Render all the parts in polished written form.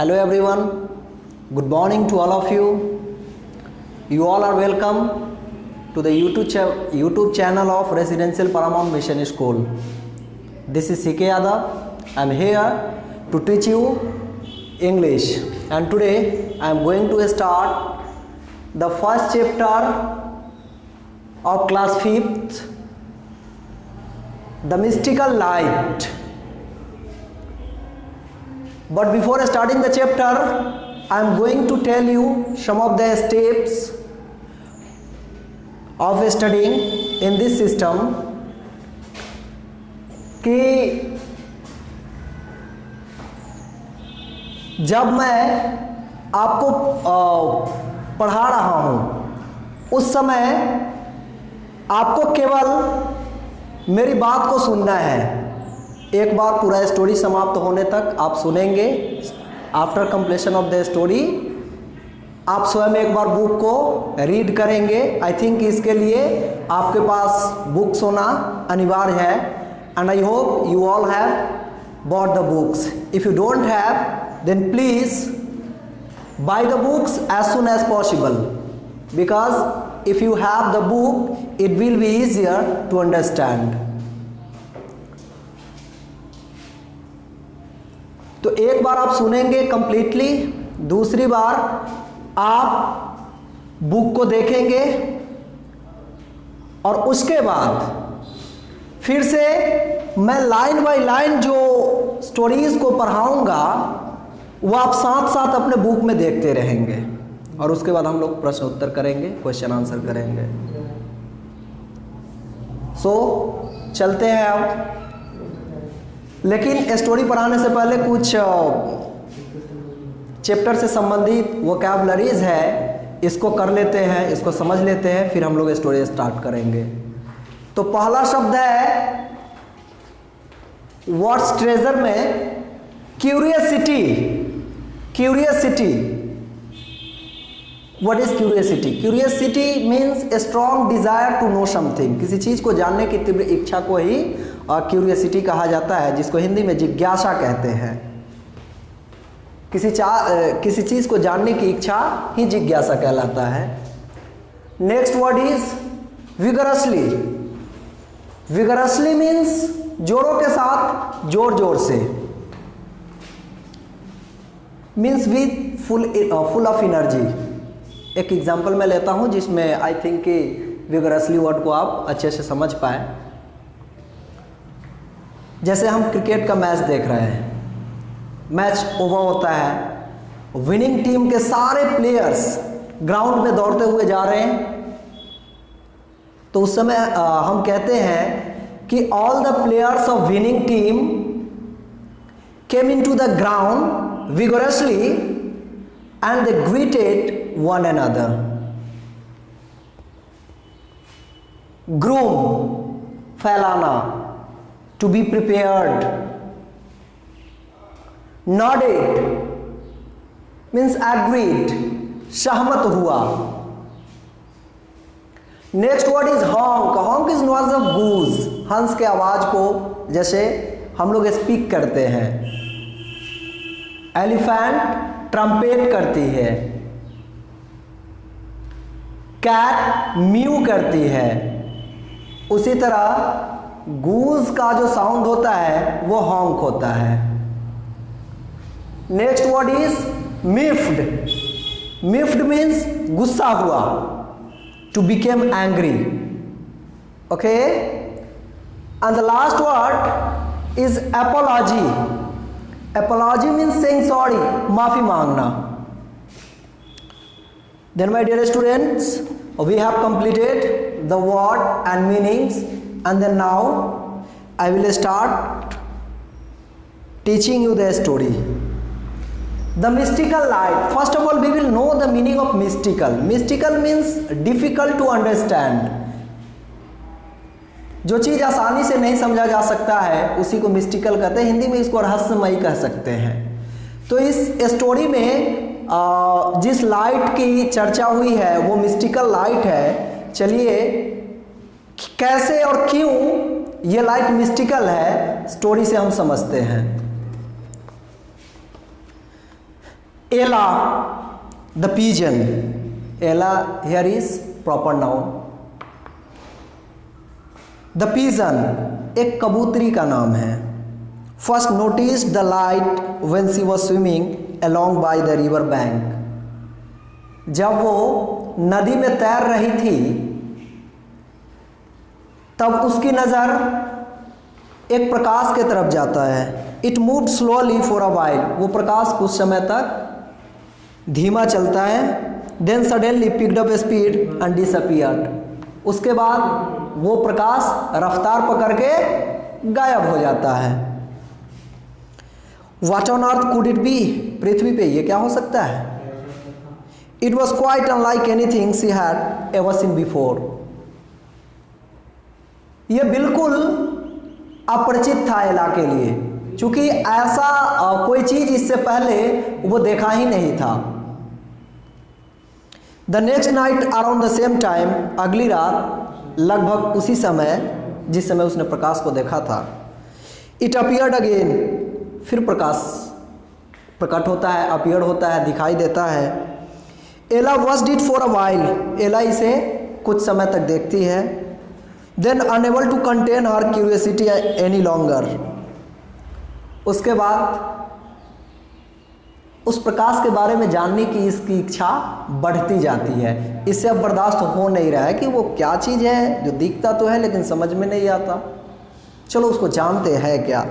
Hello everyone, good morning to all of you. You all are welcome to the YouTube channel of Residential Paramount Mission School. This is CK Yadav. I am here to teach you English, and today I am going to start the first chapter of class 5th, The Mystical Light. But before starting the chapter, I am going to tell you some of the steps of studying in this system कि जब मैं आपको पढ़ा रहा हूँ उस समय आपको केवल मेरी बात को सुनना है। एक बार पूरा स्टोरी समाप्त होने तक आप सुनेंगे। After completion of the story आप स्वयं एक बार बुक को रीड करेंगे। आई थिंक इसके लिए आपके पास बुक्स होना अनिवार्य है, and I hope you all have bought the books. If you don't have then please buy the books as soon as possible, because if you have the book it will be easier to understand. तो एक बार आप सुनेंगे completely, दूसरी बार आप book को देखेंगे और उसके बाद फिर से मैं लाइन बाय लाइन जो स्टोरीज को पढ़ाऊंगा वो आप साथ साथ अपने बुक में देखते रहेंगे, और उसके बाद हम लोग प्रश्न उत्तर करेंगे, क्वेश्चन आंसर करेंगे। सो चलते हैं अब। लेकिन स्टोरी पढ़ाने से पहले कुछ चैप्टर से संबंधित वोकैबुलरीज है, इसको कर लेते हैं, इसको समझ लेते हैं, फिर हम लोग स्टोरी स्टार्ट करेंगे। तो पहला शब्द है व्हाट्स ट्रेजर में curiosity. Curiosity, what is curiosity? Curiosity means a strong desire to know something. किसी चीज को जानने की तीव्र इच्छा को ही क्यूरियसिटी कहा जाता है, जिसको हिंदी में जिज्ञासा कहते हैं। किसी चीज को जानने की इच्छा ही जिज्ञासा कहलाता है। Next word is vigorously. Vigorously means जोरों के साथ, जोर जोर से, means with full of energy. एक एग्जाम्पल मैं लेता हूं जिसमें आई थिंक कि विगरसली वर्ड को आप अच्छे से समझ पाए। जैसे हम क्रिकेट का मैच देख रहे हैं, मैच ओवर होता है, विनिंग टीम के सारे प्लेयर्स ग्राउंड में दौड़ते हुए जा रहे हैं, तो उस समय हम कहते हैं कि all the players of winning team came into the ground vigorously and they greeted one another. Groom, फैलाना, to be prepared. Nodded means agreed, सहमत हुआ। Next word is honk. Honk is noise of goose. हंस के आवाज को जैसे हम लोग स्पीक करते हैं। एलिफेंट ट्रम्पेट करती है। कैट म्यू करती है। उसी तरह गूज का जो साउंड होता है वो हॉन्क होता है। Next word is miffed. Miffed means गुस्सा हुआ, to became angry. Okay, and the last word is apology. Apology means saying sorry, माफी मांगना। Then my dear students, we have completed the word and meanings, and then now I will start teaching you the story. The mystical light. First of all, we will know the meaning of mystical. Mystical means difficult to understand. जो चीज़ आसानी से नहीं समझा जा सकता है उसी को मिस्टिकल कहते हैं। हिंदी में इसको रहस्यमयी कह सकते हैं। तो इस स्टोरी में जिस लाइट की चर्चा हुई है वो मिस्टिकल लाइट है। चलिए कैसे और क्यों ये लाइट मिस्टिकल है स्टोरी से हम समझते हैं। Ella, the pigeon. Ella here is proper noun. The pigeon एक कबूतरी का नाम है. First noticed the light when she was swimming along by the river bank. जब वो नदी में तैर रही थी तब उसकी नज़र एक प्रकाश की तरफ जाता है. It moved slowly for a while. वो प्रकाश कुछ समय तक धीमा चलता है. Then suddenly picked up speed and disappeared. उसके बाद वो प्रकाश रफ्तार पकड़ के गायब हो जाता है. What on earth could it be? पृथ्वी पे ये क्या हो सकता है? It was quite unlike anything she had ever seen before. ये बिल्कुल अपरिचित था एला के लिए, क्योंकि ऐसा कोई चीज इससे पहले वो देखा ही नहीं था. The next night around the same time, अगली रात लगभग उसी समय जिस समय उसने प्रकाश को देखा था. इट अपीयर्ड अगेन, फिर प्रकाश प्रकट होता है, अपीयर होता है, दिखाई देता है. Ella watched it for a while, Ella इसे कुछ समय तक देखती है. Then unable to contain her curiosity any longer, उसके बाद उस प्रकाश के बारे में जानने की इसकी इच्छा बढ़ती जाती है. इससे अब बर्दाश्त हो नहीं रहा है कि वो क्या चीज़ है जो दिखता तो है लेकिन समझ में नहीं आता. चलो उसको जानते हैं क्या.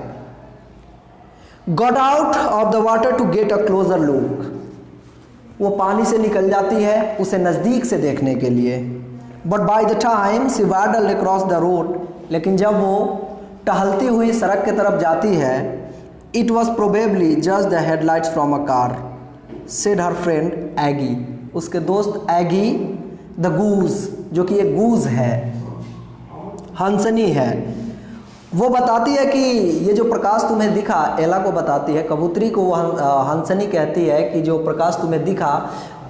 Got out of the water to get a closer look, वो पानी से निकल जाती है उसे नज़दीक से देखने के लिए. But by the time she waddled across the road, लेकिन जब वो टहलती हुई सड़क की तरफ जाती है, it was probably just the headlights from a car, said her friend Aggie. उसके दोस्त एगी द गूज, जो कि एक गूज है, हंसनी है, वो बताती है कि ये जो प्रकाश तुम्हें दिखा, एला को बताती है, कबूतरी को वो हंसनी कहती है कि जो प्रकाश तुम्हें दिखा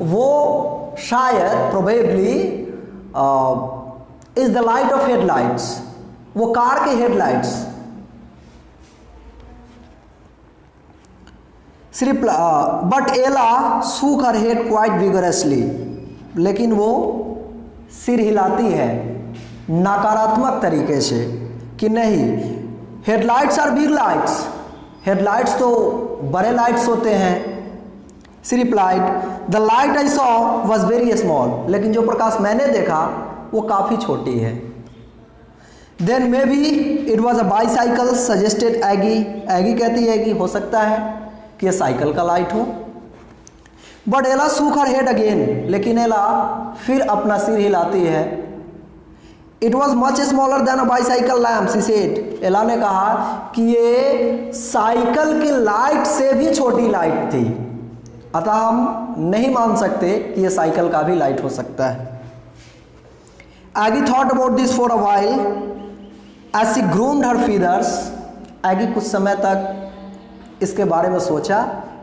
वो शायद probably is the light of headlights, वो कार के हेडलाइट्स. सिर्फ बट एला शूक हर हेड क्वाइट विगरसली, लेकिन वो सिर हिलाती है नकारात्मक तरीके से कि नहीं, headlights are big lights, headlights तो बड़े लाइट्स होते हैं. She replied the light I saw was very small, लेकिन जो प्रकाश मैंने देखा वो काफ़ी छोटी है. Then maybe it was a bicycle suggested Aggie, Aggie कहती है कि हो सकता है कि यह साइकिल का लाइट हो. बट एला शूक हर हेड अगेन, लेकिन एला फिर अपना सिर हिलाती है. It was much smaller than a bicycle lamp, she said, एला ने कहा कि ये साइकिल की लाइट से भी छोटी लाइट थी, अतः हम नहीं मान सकते कि ये साइकिल का भी लाइट हो सकता है. एगी thought about this for a while as she groomed her feathers, एगी कुछ समय तक इसके बारे में सोचा,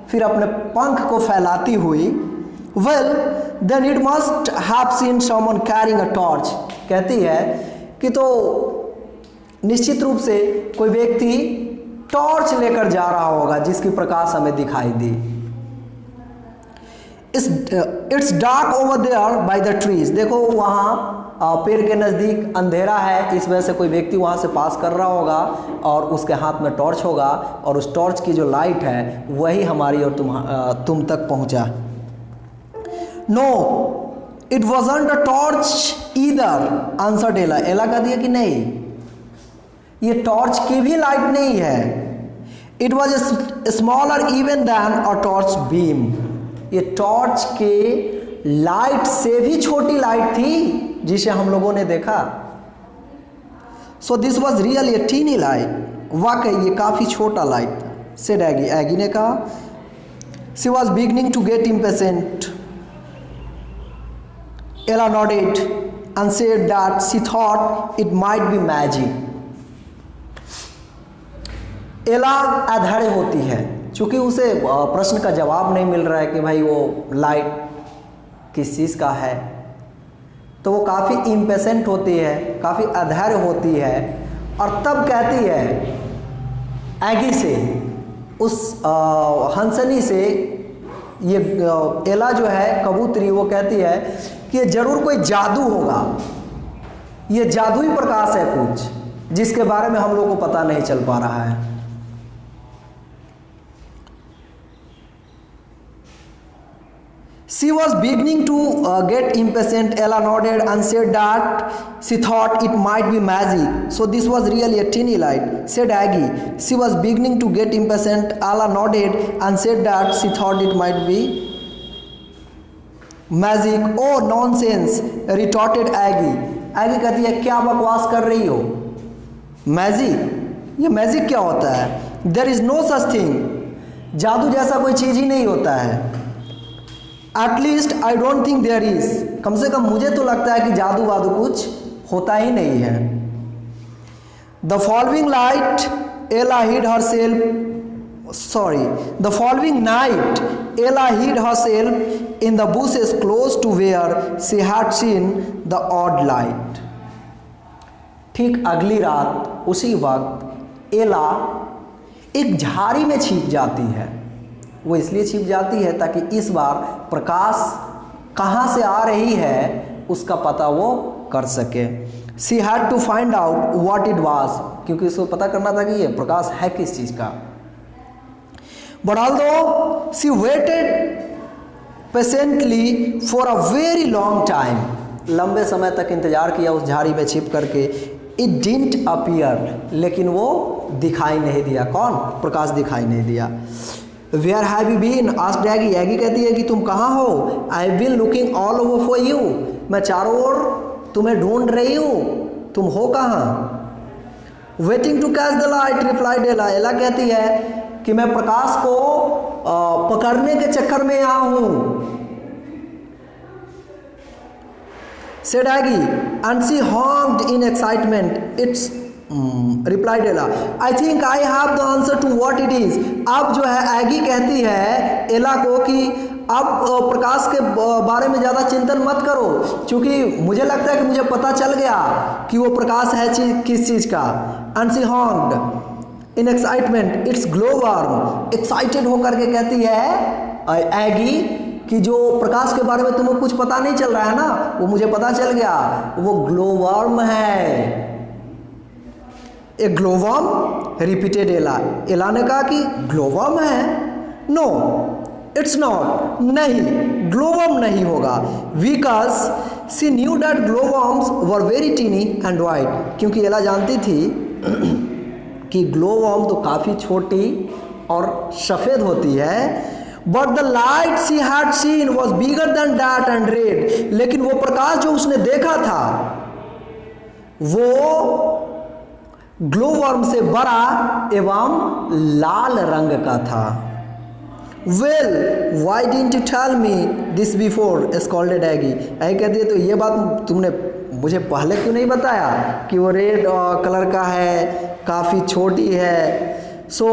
फिर अपने पंख को फैलाती हुई. Well then it must have seen someone carrying a torch, कहती है कि तो निश्चित रूप से कोई व्यक्ति टॉर्च लेकर जा रहा होगा जिसकी प्रकाश हमें दिखाई दी. It's dark over there by the trees, देखो वहाँ पेड़ के नज़दीक अंधेरा है, इस वजह से कोई व्यक्ति वहाँ से पास कर रहा होगा और उसके हाथ में टॉर्च होगा और उस टॉर्च की जो लाइट है वही हमारी और तुम तक पहुँचा. No it wasn't a torch either, answer Ella, Ella कह दिया कि नहीं ये टॉर्च की भी लाइट नहीं है. It was smaller even than a torch beam, ये टॉर्च के लाइट से भी छोटी लाइट थी जिसे हम लोगों ने देखा. So this was real a tiny light, वाकई ये काफ़ी छोटा लाइट था. सेड एगी, एगी ने कहा. She was beginning to get impatient. Ella nodded and said that she thought it might be magic. Ella अधैर्य होती है क्योंकि उसे प्रश्न का जवाब नहीं मिल रहा है कि भाई वो लाइट किस चीज़ का है, तो वो काफ़ी इम्पेशेंट होती है, काफ़ी अधैर्य होती है और तब कहती है एगी से, उस हंसनी से ये एला जो है कबूतरी वो कहती है कि ये जरूर कोई जादू होगा, ये जादुई प्रकाश है कुछ जिसके बारे में हम लोग को पता नहीं चल पा रहा है। She was beginning to get impatient. Ella nodded and said that she thought it might be magic. So this was really a teeny light, said Aggie. She was beginning to get impatient. Ella nodded and said that she thought it might be magic. Oh nonsense, retorted Aggie. Aggie कहती है क्या बकवास कर रही हो, magic, ये magic क्या होता है? There is no such thing. जादू जैसा कोई चीज ही नहीं होता है। At least I don't think there is. कम से कम मुझे तो लगता है कि जादू वादू कुछ होता ही नहीं है। The following night, Ella hid herself in the bushes close to where she had seen the odd light. ठीक अगली रात उसी वक्त एला एक झाड़ी में छिप जाती है। वो इसलिए छिप जाती है ताकि इस बार प्रकाश कहाँ से आ रही है उसका पता वो कर सके। She had to find out what it was, क्योंकि उसको पता करना था कि ये प्रकाश है किस चीज़ का। But although she waited patiently for a very long time, लंबे समय तक इंतजार किया उस झाड़ी में छिप करके, it didn't appear, लेकिन वो दिखाई नहीं दिया। कौन? प्रकाश दिखाई नहीं दिया। Where have you been? asked Aggie. Aggie कहती है कि तुम कहाँ हो? I've been looking all over for you. मैं चारों ओर तुम्हें ढूंढ रही हूँ, तुम हो कहाँ? Waiting to catch the light, replied Ella. Ella कहती है कि मैं प्रकाश को पकड़ने के चक्कर में यहाँ हूँ। Said Aggie, and she honked in excitement. It's replied Ella. I think I have the answer to what it is. अब जो है एगी कहती है एला को कि अब प्रकाश के बारे में ज़्यादा चिंतन मत करो, क्योंकि मुझे लगता है कि मुझे पता चल गया कि वो प्रकाश है किस चीज़ का। And she honked in excitement. It's glowworm. Excited होकर के कहती है एगी कि जो प्रकाश के बारे में तुम्हें कुछ पता नहीं चल रहा है ना, वो मुझे पता चल गया, वो ग्लोवर्म है। ए ग्लोवर्म? रिपीटेड एला। एला ने कहा कि ग्लोवर्म है? नो इट्स नॉट, नहीं ग्लोवर्म नहीं होगा। Because she knew that glowworms were very tiny and white, क्योंकि एला जानती थी कि ग्लोवर्म तो काफ़ी छोटी और सफ़ेद होती है। But the light she had seen was bigger than that and red, लेकिन वो प्रकाश जो उसने देखा था वो ग्लोवर्म से बड़ा एवं लाल रंग का था। Well why didn't you tell me this before, scolded Aggie. Aggie कहती है तो ये बात तुमने मुझे पहले क्यों नहीं बताया कि वो रेड कलर का है, काफ़ी छोटी है। So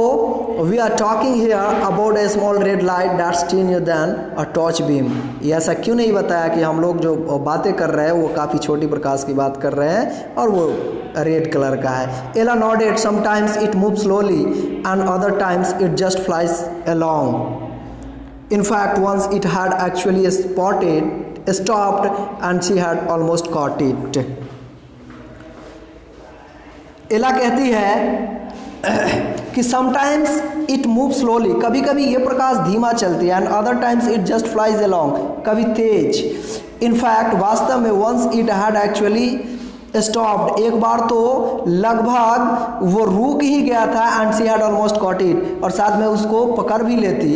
we are talking here about a small red light that's tinier than a torch beam. ये ऐसा क्यों नहीं बताया कि हम लोग जो बातें कर रहे हैं वो काफ़ी छोटी प्रकाश की बात कर रहे हैं और वो रेड कलर का है। Ella nodded, sometimes it move slowly and other times it just flies along. In fact once it had actually stopped and she had almost caught it. एला कहती है कि sometimes it moves slowly, कभी कभी ये प्रकाश धीमा चलती है, and other times it just flies along, कभी तेज। In fact वास्तव में once it had actually stopped, एक बार तो लगभग वो रुक ही गया था, and she had almost caught it, और साथ में उसको पकड़ भी लेती,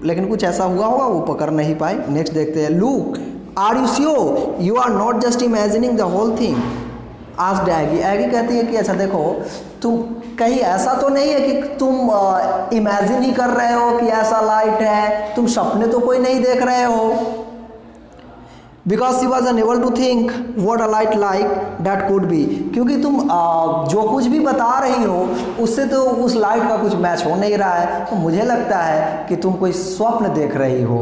लेकिन कुछ ऐसा हुआ होगा वो पकड़ नहीं पाई। नेक्स्ट देखते हैं। Look, are you sure you are not just imagining the whole thing? asked Aggie. Aggie कहती है कि अच्छा देखो, तुम कहीं ऐसा तो नहीं है कि तुम इमेजिन ही कर रहे हो कि ऐसा लाइट है, तुम सपने तो कोई नहीं देख रहे हो। Because she was unable to think what a light like that could be, क्योंकि तुम जो कुछ भी बता रही हो उससे तो उस लाइट का कुछ मैच हो नहीं रहा है, तो मुझे लगता है कि तुम कोई स्वप्न देख रही हो।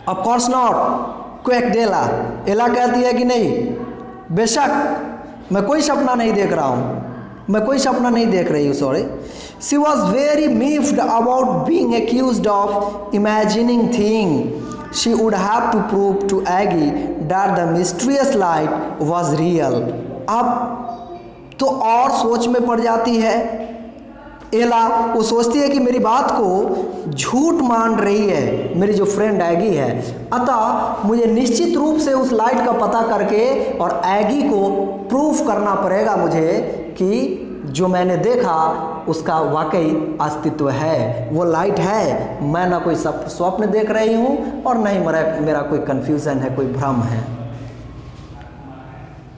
Of course not, क्वेक डेला। एला कहती है कि नहीं, बेशक मैं कोई सपना नहीं देख रहा हूँ, मैं कोई सपना नहीं देख रही हूँ, sorry. She was very miffed about being accused of imagining things. She would have to prove to Aggie that the mysterious light was real. अब तो और सोच में पड़ जाती है एला। वो सोचती है कि मेरी बात को झूठ मान रही है मेरी जो फ्रेंड एगी है, अतः मुझे निश्चित रूप से उस लाइट का पता करके और एगी को प्रूफ करना पड़ेगा मुझे कि जो मैंने देखा उसका वाकई अस्तित्व है, वो लाइट है, मैं ना कोई स्वप्न देख रही हूँ और नहीं मेरा कोई कन्फ्यूज़न है, कोई भ्रम है।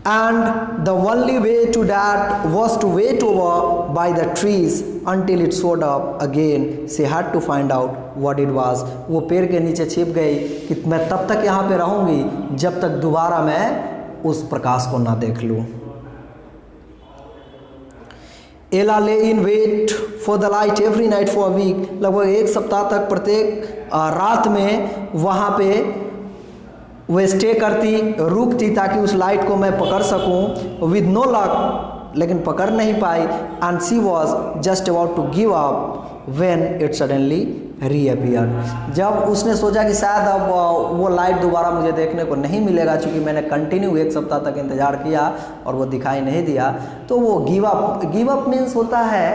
And the only way to that was to wait over by the trees until it showed up again. She had to find out what it was. वो पेड़ के नीचे छिप गई कि मैं तब तक यहाँ पे रहूँगी जब तक दोबारा मैं उस प्रकाश को ना देख लूँ। Ella lay in wait for the light every night for a week. लगभग एक सप्ताह तक प्रत्येक रात में वहाँ पे वे स्टे करती, रुकती ताकि उस लाइट को मैं पकड़ सकूं। विद नो लक, लेकिन पकड़ नहीं पाई। And she was just about to give up when it suddenly reappeared. जब उसने सोचा कि शायद अब वो लाइट दोबारा मुझे देखने को नहीं मिलेगा, चूँकि मैंने कंटिन्यू एक सप्ताह तक इंतज़ार किया और वो दिखाई नहीं दिया, तो वो गिव अप मीन्स होता है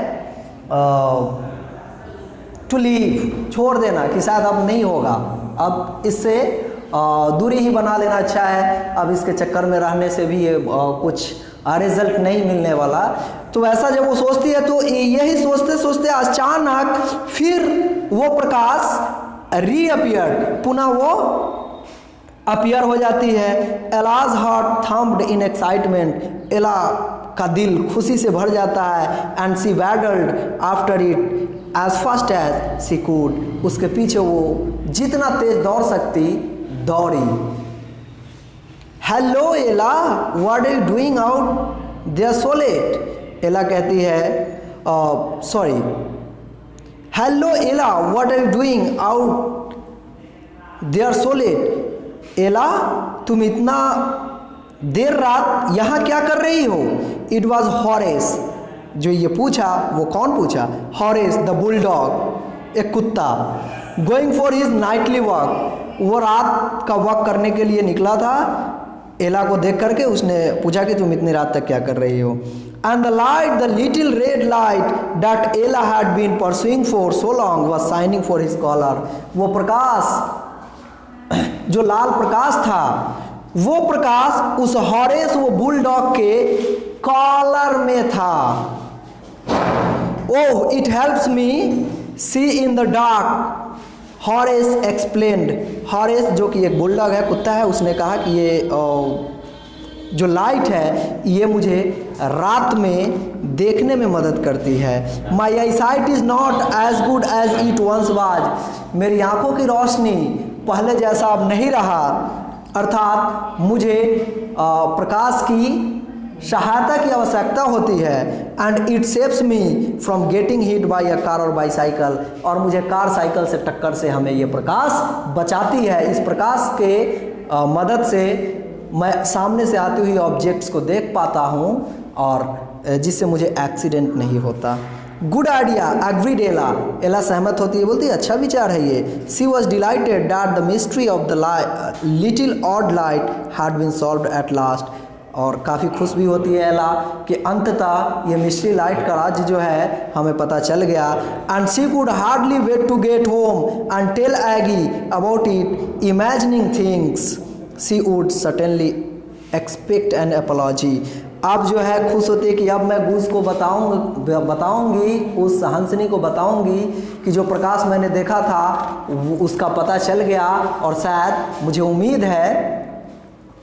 टू लीव, छोड़ देना कि शायद अब नहीं होगा, अब इससे दूरी ही बना लेना अच्छा है, अब इसके चक्कर में रहने से भी ये कुछ रिजल्ट नहीं मिलने वाला। तो ऐसा जब वो सोचती है तो यही सोचते सोचते अचानक फिर वो प्रकाश रीअपियर्ड, पुनः वो अपीयर हो जाती है। Ella's heart thumped in excitement. Ella का दिल खुशी से भर जाता है। And she waddled after it as fast as she could. उसके पीछे वो जितना तेज दौड़ सकती दौड़ी। Hello Ella, what are you doing out there so late. Ella कहती है sorry, hello Ella, what are you doing out there so late. Ella, तुम इतना देर रात यहाँ क्या कर रही हो। It was Horace. जो ये पूछा वो कौन पूछा? हॉरेस द बुलडॉग, एक कुत्ता। Going for his Knightley walk. वो रात का वॉक करने के लिए निकला था। एला को देख करके उसने पूछा कि तुम इतनी रात तक क्या कर रही हो। And the light, the little red light that Ella had been pursuing for so long was shining for his collar. वो प्रकाश, जो लाल प्रकाश था, वो प्रकाश उस हॉरेस, वो बुलडॉग के कॉलर में था। Oh, it helps me see in the dark, Horace explained. Horace जो कि एक बुलडॉग है, कुत्ता है, उसने कहा कि ये जो लाइट है ये मुझे रात में देखने में मदद करती है। My eyesight is not as good as it once was. मेरी आंखों की रोशनी पहले जैसा अब नहीं रहा, अर्थात मुझे प्रकाश की सहायता की आवश्यकता होती है। And it saves me from getting hit by a car और बाईसाइकिल। और मुझे कार साइकिल से टक्कर से हमें ये प्रकाश बचाती है। इस प्रकाश के मदद से मैं सामने से आती हुई ऑब्जेक्ट्स को देख पाता हूँ और जिससे मुझे एक्सीडेंट नहीं होता। गुड आइडिया, एग्रीड एला। एला सहमत होती है, बोलती है अच्छा विचार है ये। She was delighted that the mystery of the little odd light had been solved at last. और काफ़ी खुश भी होती है एला कि अंततः ये मिस्ट्री लाइट का राज्य जो है हमें पता चल गया। And she could hardly wait to get home and tell Aggie about it, imagining things she would certainly expect an apology. अब जो है खुश होती है कि अब मैं गूस को बताऊंगी, उस हंसनी को बताऊंगी कि जो प्रकाश मैंने देखा था उसका पता चल गया और शायद मुझे उम्मीद है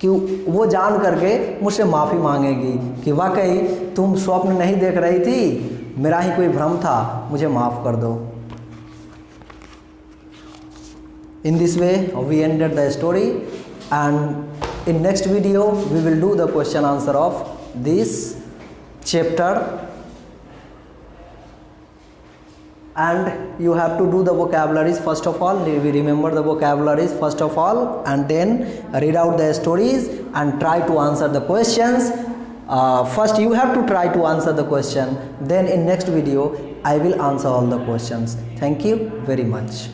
कि वो जान करके मुझसे माफ़ी मांगेगी कि वाकई तुम स्वप्न नहीं देख रही थी, मेरा ही कोई भ्रम था, मुझे माफ़ कर दो। In this way we ended the story, and in next video we will do the question answer of this chapter, and you have to do the vocabularies first of all. We remember the vocabularies first of all and then read out the stories and try to answer the questions first you have to try to answer the question, then in next video I will answer all the questions. Thank you very much.